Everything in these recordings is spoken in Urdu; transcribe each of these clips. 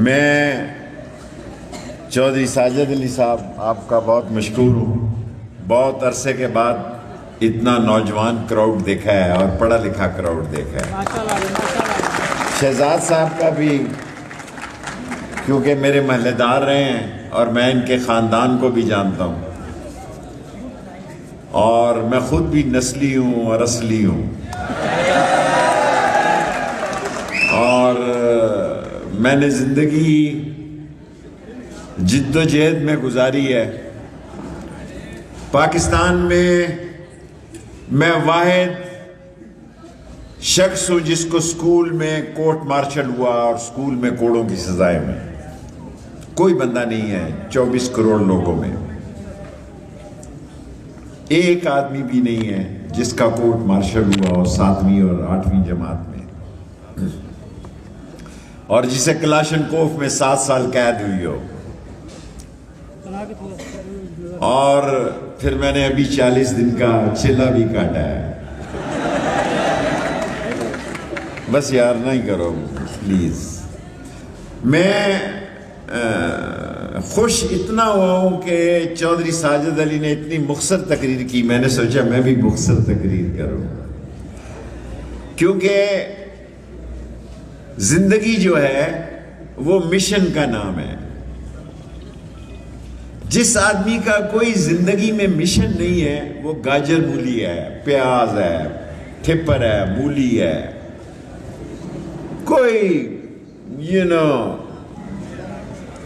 میں چودھری ساجد علی صاحب آپ کا بہت مشکور ہوں. بہت عرصے کے بعد اتنا نوجوان کراؤڈ دیکھا ہے اور پڑھا لکھا کراؤڈ دیکھا ہے. شہزاد صاحب کا بھی کیونکہ میرے محلے دار رہے ہیں اور میں ان کے خاندان کو بھی جانتا ہوں اور میں خود بھی نسلی ہوں اور اصلی ہوں اور میں نے زندگی جد و جہد میں گزاری ہے. پاکستان میں واحد شخص ہوں جس کو سکول میں کورٹ مارشل ہوا اور سکول میں کوڑوں کی سزائیں ہوئی. کوئی بندہ نہیں ہے 24 کروڑ لوگوں میں ایک آدمی بھی نہیں ہے جس کا کورٹ مارشل ہوا ہو 7ویں اور 8ویں جماعت میں اور جسے کلاشنکوف میں 7 سال قید ہوئی ہو. اور پھر میں نے ابھی 40 دن کا چلا بھی کاٹا ہے. بس یار نہیں کرو پلیز. میں خوش اتنا ہوا ہوں کہ چودھری ساجد علی نے اتنی مختصر تقریر کی. میں نے سوچا میں بھی مختصر تقریر کروں کیونکہ زندگی جو ہے وہ مشن کا نام ہے. جس آدمی کا کوئی زندگی میں مشن نہیں ہے وہ گاجر مولی ہے, پیاز ہے, ٹھپر ہے, مولی ہے. کوئی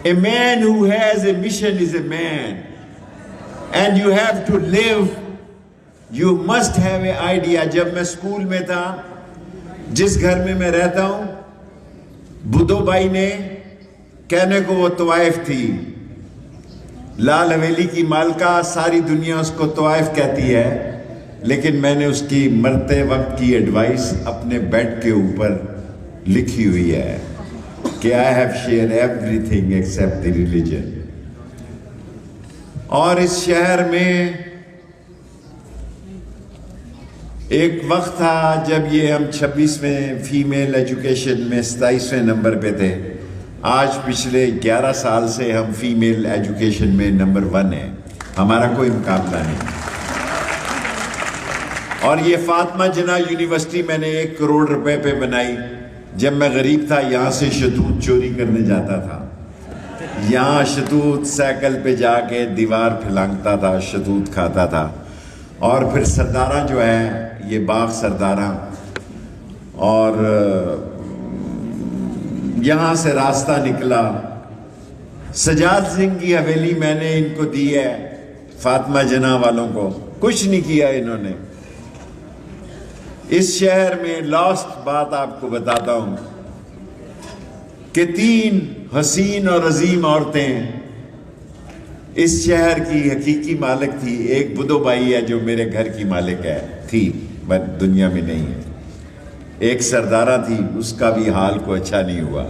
a man who has a mission is a man and you have to live. You must have an idea. جب میں سکول میں تھا جس گھر میں رہتا ہوں بدھو بھائی نے کہنے کو وہ طوائف تھی, لال حویلی کی مالکہ, ساری دنیا اس کو طوائف کہتی ہے, لیکن میں نے اس کی مرتے وقت کی ایڈوائس اپنے بیڈ کے اوپر لکھی ہوئی ہے کہ I have shared everything except the religion. اور اس شہر میں ایک وقت تھا جب یہ ہم 26ویں فیمیل ایجوکیشن میں 27ویں نمبر پہ تھے. آج پچھلے 11 سال سے ہم فیمیل ایجوکیشن میں نمبر 1 ہیں. ہمارا کوئی مقابلہ نہیں. اور یہ فاطمہ جناح یونیورسٹی میں نے 1 کروڑ روپے پہ بنائی. جب میں غریب تھا یہاں سے شتوت چوری کرنے جاتا تھا. یہاں شتوت سائیکل پہ جا کے دیوار پھلانگتا تھا, شتوت کھاتا تھا. اور پھر سردارہ جو ہے یہ باغ سردارہ, اور یہاں سے راستہ نکلا. سجاد سنگھ کی حویلی میں نے ان کو دی ہے, فاطمہ جناح والوں کو. کچھ نہیں کیا انہوں نے. اس شہر میں لاسٹ بات آپ کو بتاتا ہوں کہ 3 حسین اور عظیم عورتیں اس شہر کی حقیقی مالک تھی. ایک بدھو بھائی ہے جو میرے گھر کی مالک تھی, بس دنیا میں نہیں ہے. ایک سردارہ تھی, اس کا بھی حال کو اچھا نہیں ہوا.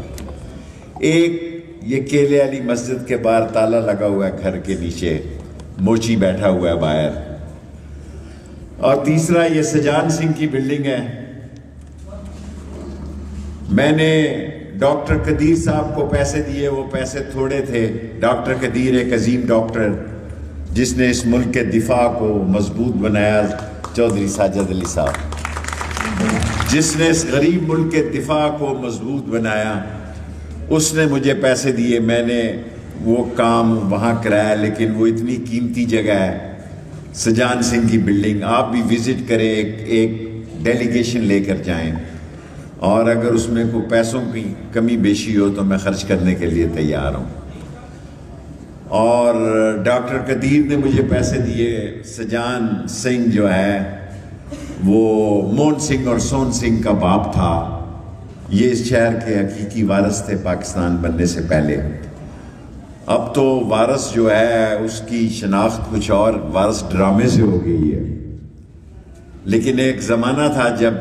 ایک یہ کیلے والی مسجد کے باہر تالا لگا ہوا ہے گھر کے نیچے, موچی بیٹھا ہوا ہے باہر. اور تیسرا یہ سجان سنگھ کی بلڈنگ ہے. میں نے ڈاکٹر قدیر صاحب کو پیسے دیے, وہ پیسے تھوڑے تھے. ڈاکٹر قدیر ایک عظیم ڈاکٹر جس نے اس ملک کے دفاع کو مضبوط بنایا. چودھری ساجد علی صاحب جس نے اس غریب ملک کے دفاع کو مضبوط بنایا, اس نے مجھے پیسے دیے. میں نے وہ کام وہاں کرایا, لیکن وہ اتنی قیمتی جگہ ہے سجان سنگھ کی بلڈنگ. آپ بھی وزٹ کریں, ایک ڈیلیگیشن لے کر جائیں, اور اگر اس میں کوئی پیسوں کی کمی بیشی ہو تو میں خرچ کرنے کے لیے تیار ہوں. اور ڈاکٹر قدیر نے مجھے پیسے دیے. سجان سنگھ جو ہے وہ مون سنگھ اور سون سنگھ کا باپ تھا. یہ اس شہر کے حقیقی وارث تھے پاکستان بننے سے پہلے. اب تو وارث جو ہے اس کی شناخت کچھ اور, وارث ڈرامے سے ہو گئی ہے. لیکن ایک زمانہ تھا جب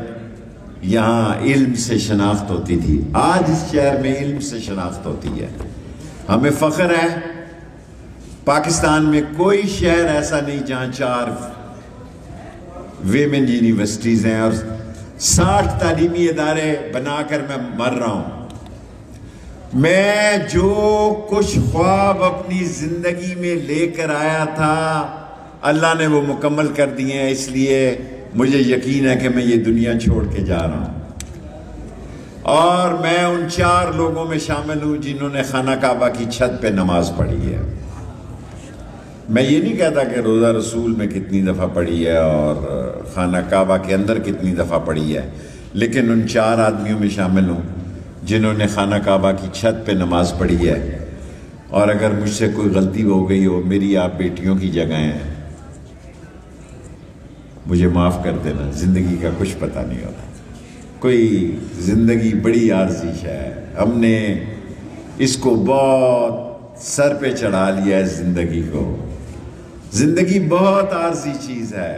یہاں علم سے شناخت ہوتی تھی. آج اس شہر میں علم سے شناخت ہوتی ہے. ہمیں فخر ہے پاکستان میں کوئی شہر ایسا نہیں جہاں 4 ویمن یونیورسٹیز ہیں اور 60 تعلیمی ادارے بنا کر میں مر رہا ہوں. میں جو کچھ خواب اپنی زندگی میں لے کر آیا تھا اللہ نے وہ مکمل کر دیے ہیں، اس لیے مجھے یقین ہے کہ میں یہ دنیا چھوڑ کے جا رہا ہوں، اور میں ان 4 لوگوں میں شامل ہوں جنہوں نے خانہ کعبہ کی چھت پہ نماز پڑھی ہے۔ میں یہ نہیں کہتا کہ روزہ رسول میں کتنی دفعہ پڑھی ہے اور خانہ کعبہ کے اندر کتنی دفعہ پڑھی ہے، لیکن ان 4 آدمیوں میں شامل ہوں جنہوں نے خانہ کعبہ کی چھت پہ نماز پڑھی ہے۔ اور اگر مجھ سے کوئی غلطی ہو گئی ہو، میری آپ بیٹیوں کی جگہ ہیں، مجھے معاف کر دینا، زندگی کا کچھ پتہ نہیں ہوتا، کوئی زندگی بڑی عارضی ہے، ہم نے اس کو بہت سر پہ چڑھا لیا ہے زندگی کو، زندگی بہت عارضی چیز ہے۔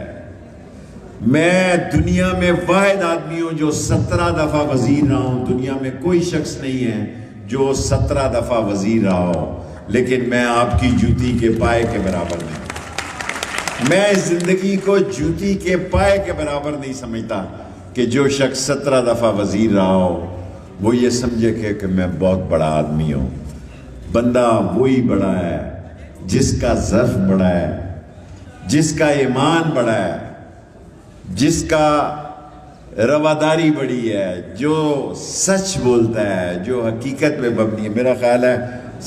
میں دنیا میں واحد آدمی ہوں جو 17 دفعہ وزیر رہا ہوں، دنیا میں کوئی شخص نہیں ہے جو 17 دفعہ وزیر رہا ہو، لیکن میں آپ کی جوتی کے پائے کے برابر نہیں، میں اس زندگی کو جوتی کے پائے کے برابر نہیں سمجھتا کہ جو شخص 17 دفعہ وزیر رہا ہو وہ یہ سمجھے کہ میں بہت بڑا آدمی ہوں۔ بندہ وہی بڑا ہے جس کا ظرف بڑا ہے، جس کا ایمان بڑا ہے، جس کا رواداری بڑی ہے، جو سچ بولتا ہے، جو حقیقت میں مبنی ہے۔ میرا خیال ہے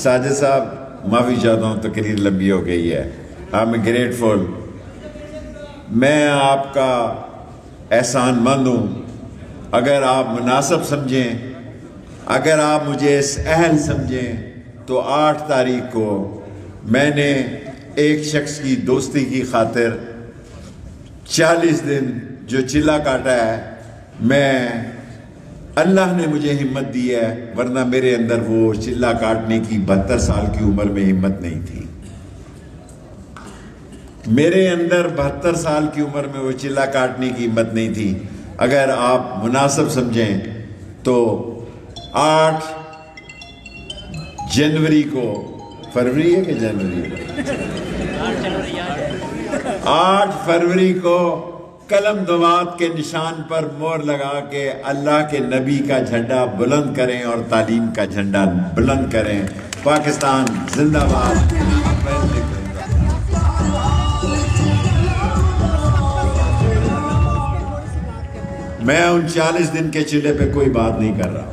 ساجد صاحب، معافی چاہتا ہوں تقریر لمبی ہو گئی ہے، I'm grateful، میں آپ کا احسان مند ہوں۔ اگر آپ مناسب سمجھیں، اگر آپ مجھے اس اہل سمجھیں تو 8 تاریخ کو میں نے ایک شخص کی دوستی کی خاطر 40 دن جو چلہ کاٹا ہے، میں اللہ نے مجھے ہمت دی ہے، ورنہ میرے اندر وہ چلہ کاٹنے کی 72 سال کی عمر میں ہمت نہیں تھی، میرے اندر 72 سال کی عمر میں وہ چلہ کاٹنے کی ہمت نہیں تھی۔ اگر آپ مناسب سمجھیں تو 8 جنوری کو، فروری ہے کہ جنوری، 8 فروری کو قلم دوات کے نشان پر مہر لگا کے اللہ کے نبی کا جھنڈا بلند کریں اور تعلیم کا جھنڈا بلند کریں۔ پاکستان زندہ باد۔ میں ان 40 دن کے چلے پہ کوئی بات نہیں کر رہا۔